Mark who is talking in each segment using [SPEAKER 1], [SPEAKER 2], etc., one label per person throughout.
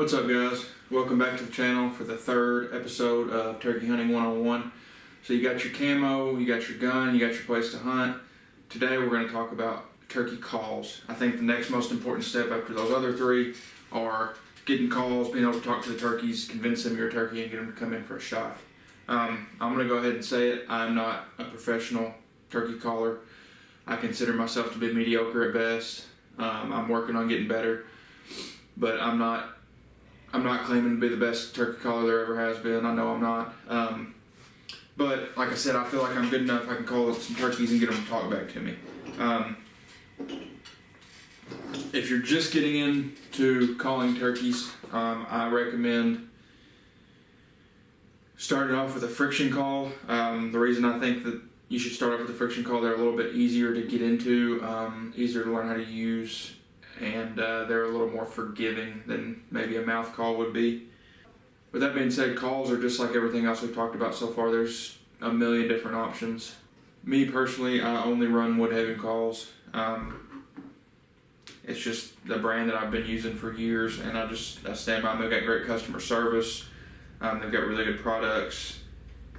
[SPEAKER 1] What's up, guys? Welcome back to the channel for the third episode of Turkey Hunting 101. So you got your camo, you got your gun, you got your place to hunt. Today we're going to talk about turkey calls. I think the next most important step after those other three are getting calls, being able to talk to the turkeys, convince them you're a turkey, and get them to come in for a shot. I'm going to go ahead and say it. I'm not a professional turkey caller. I consider myself to be mediocre at best. I'm working on getting better, but I'm not claiming to be the best turkey caller there ever has been. I know I'm not. But like I said, I feel like I'm good enough. I can call some turkeys and get them to talk back to me. If you're just getting into calling turkeys, I recommend starting off with a friction call. The reason I think that you should start off with a friction call, they're a little bit easier to get into, easier to learn how to use, and they're a little more forgiving than maybe a mouth call would be. With that being said, calls are just like everything else we've talked about so far. There's a million different options. Me personally, I only run Woodhaven calls. It's just the brand that I've been using for years, and I stand by them. They've got great customer service. They've got really good products.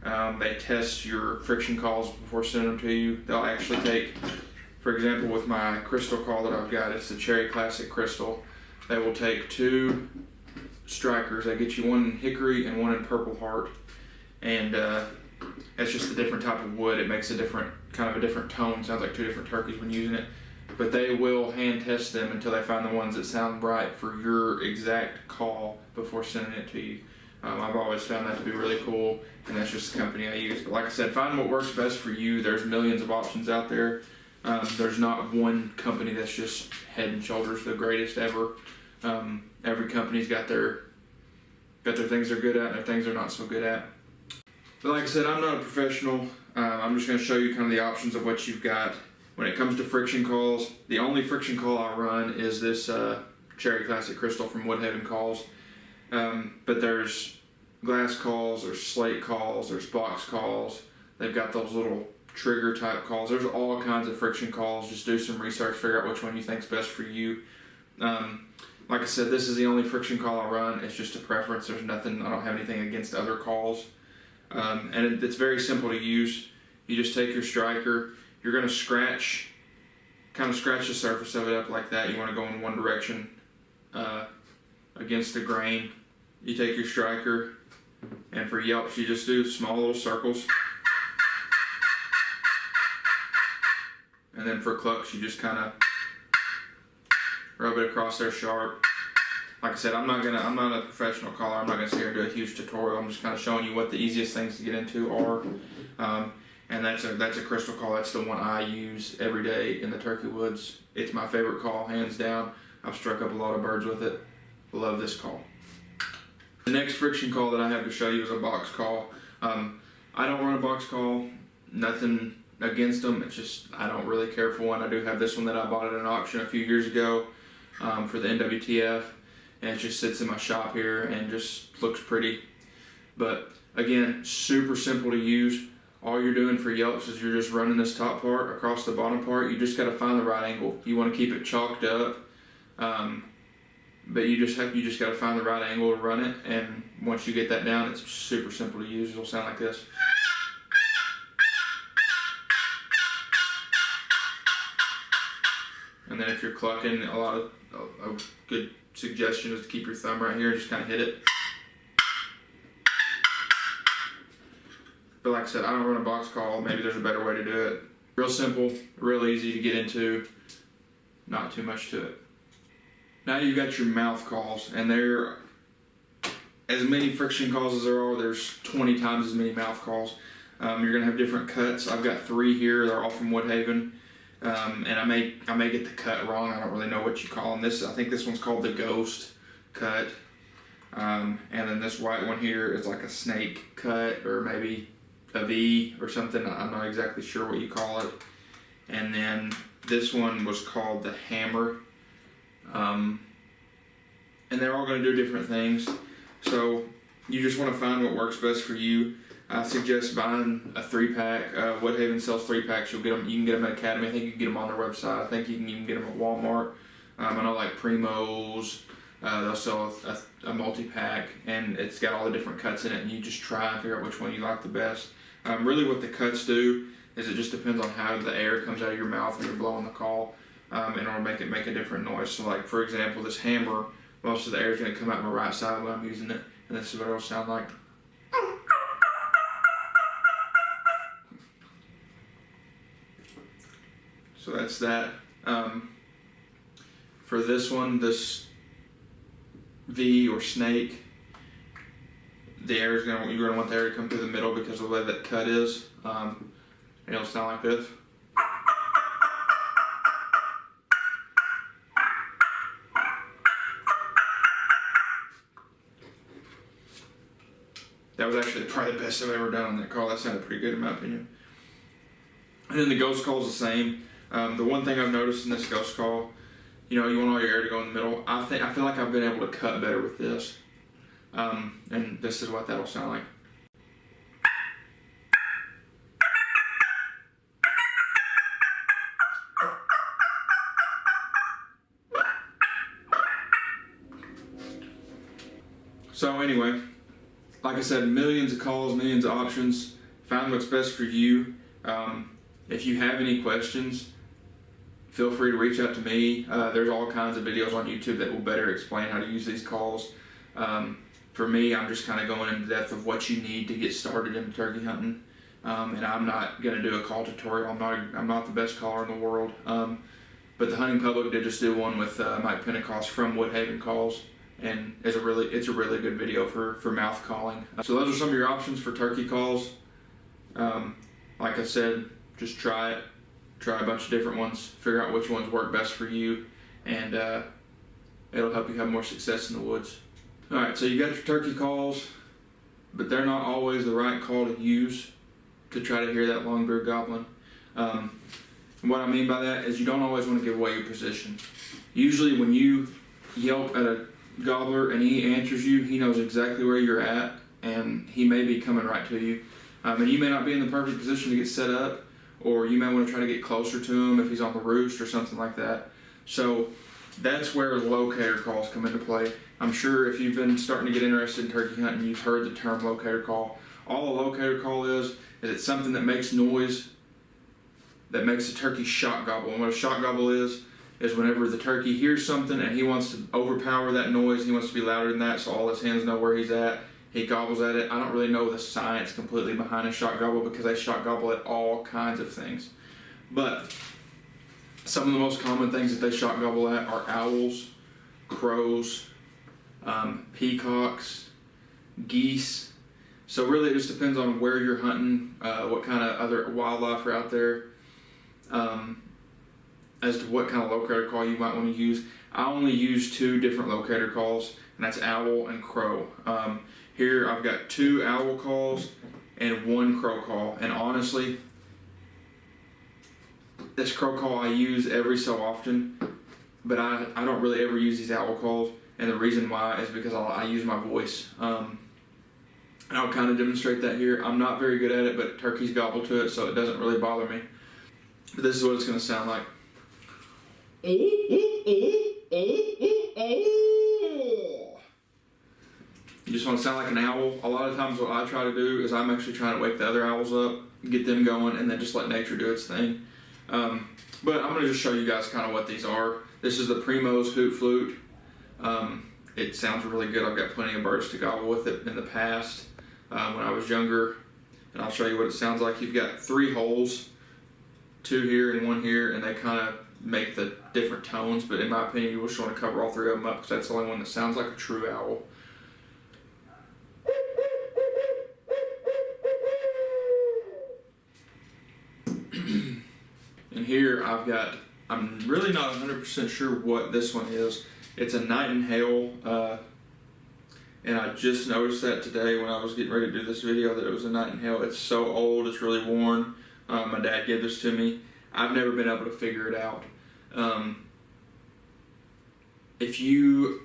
[SPEAKER 1] They test your friction calls before sending them to you. They'll actually take, for example, with my crystal call that I've got, it's the Cherry Classic Crystal. They will take two strikers. They get you one in hickory and one in purple heart, and it's just a different type of wood. It makes a different tone. Sounds like two different turkeys when using it. But they will hand test them until they find the ones that sound right for your exact call before sending it to you. I've always found that to be really cool, and that's just the company I use. But like I said, find what works best for you. There's millions of options out there. There's not one company that's just head and shoulders the greatest ever. Every company's got their things they're good at and their things they're not so good at. But like I said, I'm not a professional. I'm just going to show you kind of the options of what you've got. When it comes to friction calls, the only friction call I run is this Cherry Classic Crystal from Woodhaven Calls. But there's glass calls, there's slate calls, there's box calls. They've got those little trigger type calls. There's all kinds of friction calls. Just do some research, figure out which one you think's best for you. Like I said, this is the only friction call I run. It's just a preference. There's nothing, I don't have anything against other calls. And it's very simple to use. You just take your striker, you're going to kind of scratch the surface of it up like that. You want to go in one direction against the grain. You take your striker, and for yelps, you just do small little circles. And then for clucks, you just kind of rub it across there sharp. Like I said, I'm not a professional caller. I'm not gonna sit here and do a huge tutorial. I'm just kind of showing you what the easiest things to get into are. And that's a crystal call. That's the one I use every day in the turkey woods. It's my favorite call, hands down. I've struck up a lot of birds with it. Love this call. The next friction call that I have to show you is a box call. I don't run a box call. Nothing against them. It's just I don't really care for one. I do have this one that I bought at an auction a few years ago for the NWTF, and it just sits in my shop here and just looks pretty. But again, super simple to use. All you're doing for yelps is you're just running this top part across the bottom part. You just got to find the right angle. You want to keep it chalked up, but you just got to find the right angle to run it. And once you get that down, it's super simple to use. It'll sound like this. And then if you're clucking, a good suggestion is to keep your thumb right here and just kind of hit it. But like I said, I don't run a box call. Maybe there's a better way to do it. Real simple, real easy to get into, not too much to it. Now you've got your mouth calls, and there as many friction calls as there are, there's 20 times as many mouth calls. You're gonna have different cuts. I've got 3 here. They're all from Woodhaven. And I may get the cut wrong. I don't really know what you call them. I think this one's called the Ghost cut. And then this white one here is like a snake cut, or maybe a V or something. I'm not exactly sure what you call it. And then this one was called the Hammer. And they're all going to do different things. So you just want to find what works best for you. I suggest buying a 3-pack. Woodhaven sells 3-packs. You can get them at Academy. I think you can get them on their website. I think you can even get them at Walmart. I know like Primos, They'll sell a multi-pack, and it's got all the different cuts in it, and you just try and figure out which one you like the best. Really what the cuts do is it just depends on how the air comes out of your mouth when you're blowing the call, in order to make it make a different noise. So like, for example, this hammer, most of the air is going to come out my right side when I'm using it, and this is what it'll sound like. So that's that. For this one, this V or snake, the air is you're gonna want the air to come through the middle because of the way that cut is. And it'll sound like this. That was actually probably the best I've ever done on that call. That sounded pretty good in my opinion. And then the ghost call is the same. The one thing I've noticed in this ghost call, you know, you want all your air to go in the middle. I feel like I've been able to cut better with this. And this is what that'll sound like. So anyway, like I said, millions of calls, millions of options. Find what's best for you. If you have any questions, feel free to reach out to me. There's all kinds of videos on YouTube that will better explain how to use these calls. For me, I'm just kind of going into depth of what you need to get started in turkey hunting. And I'm not going to do a call tutorial. I'm not the best caller in the world. But the hunting public did just do one with Mike Pentecost from Woodhaven Calls, and it's a really good video for mouth calling. So those are some of your options for turkey calls. Like I said, just try it. Try a bunch of different ones. Figure out which ones work best for you, and it'll help you have more success in the woods. All right, so you got your turkey calls, but they're not always the right call to use to try to hear that long-beard goblin. And what I mean by that is you don't always want to give away your position. Usually when you yelp at a gobbler and he answers you, he knows exactly where you're at, and he may be coming right to you. And you may not be in the perfect position to get set up, or you may want to try to get closer to him if he's on the roost or something like that. So that's where locator calls come into play. I'm sure if you've been starting to get interested in turkey hunting, you've heard the term locator call. All a locator call is it's something that makes noise, that makes a turkey shock gobble. And what a shock gobble is whenever the turkey hears something and he wants to overpower that noise, he wants to be louder than that so all his hens know where he's at, he gobbles at it. I don't really know the science completely behind a shock gobble because they shock gobble at all kinds of things. But some of the most common things that they shock gobble at are owls, crows, peacocks, geese. So really it just depends on where you're hunting, what kind of other wildlife are out there, as to what kind of locator call you might want to use. I only use 2 different locator calls, and that's owl and crow. Here I've got 2 owl calls and 1 crow call, and honestly, this crow call I use every so often, but I don't really ever use these owl calls, and the reason why is because I use my voice. And I'll kind of demonstrate that here. I'm not very good at it, but turkeys gobble to it, so it doesn't really bother me. But this is what it's going to sound like. You just want to sound like an owl. A lot of times what I try to do is I'm actually trying to wake the other owls up, get them going, and then just let nature do its thing. But I'm going to just show you guys kind of what these are. This is the Primo's Hoot Flute. It sounds really good. I've got plenty of birds to gobble with it in the past when I was younger. And I'll show you what it sounds like. You've got 3 holes, 2 here and 1 here, and they kind of make the different tones. But in my opinion, you just want to cover all 3 of them up because that's the only one that sounds like a true owl. And here I'm really not 100% sure what this one is. It's a nightingale, and I just noticed that today when I was getting ready to do this video that it was a nightingale. It's so old, it's really worn. My dad gave this to me. I've never been able to figure it out. If you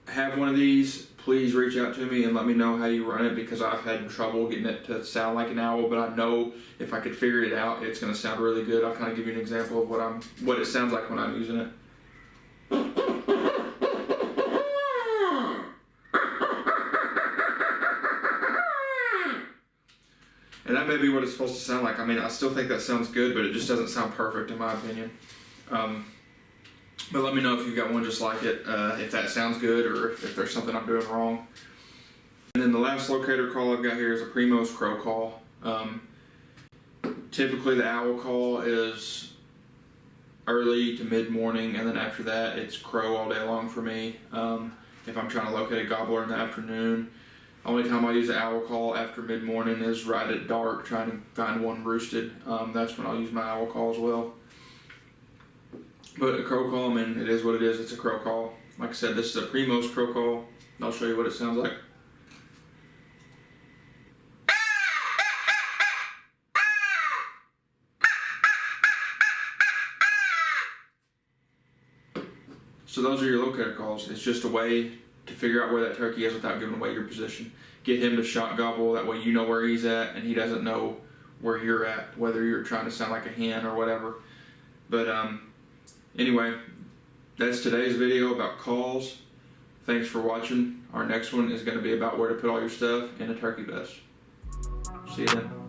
[SPEAKER 1] have one of these, please reach out to me and let me know how you run it, because I've had trouble getting it to sound like an owl, but I know if I could figure it out, it's going to sound really good. I'll kind of give you an example of what it sounds like when I'm using it. that may be what it's supposed to sound like. I mean, I still think that sounds good, but it just doesn't sound perfect in my opinion. But let me know if you've got one just like it, if that sounds good or if there's something I'm doing wrong. And then the last locator call I've got here is a Primos crow call. Typically the owl call is early to mid-morning, and then after that it's crow all day long for me. If I'm trying to locate a gobbler in the afternoon, only time I use the owl call after mid-morning is right at dark, trying to find one roosted. That's when I'll use my owl call as well. But a crow call, I mean, it is what it is. It's a crow call. Like I said, this is a Primos crow call. I'll show you what it sounds like. So those are your locator calls. It's just a way to figure out where that turkey is without giving away your position. Get him to shot gobble, that way you know where he's at and he doesn't know where you're at, whether you're trying to sound like a hen or whatever. But anyway, that's today's video about calls. Thanks for watching. Our next one is going to be about where to put all your stuff in a turkey vest. See you then.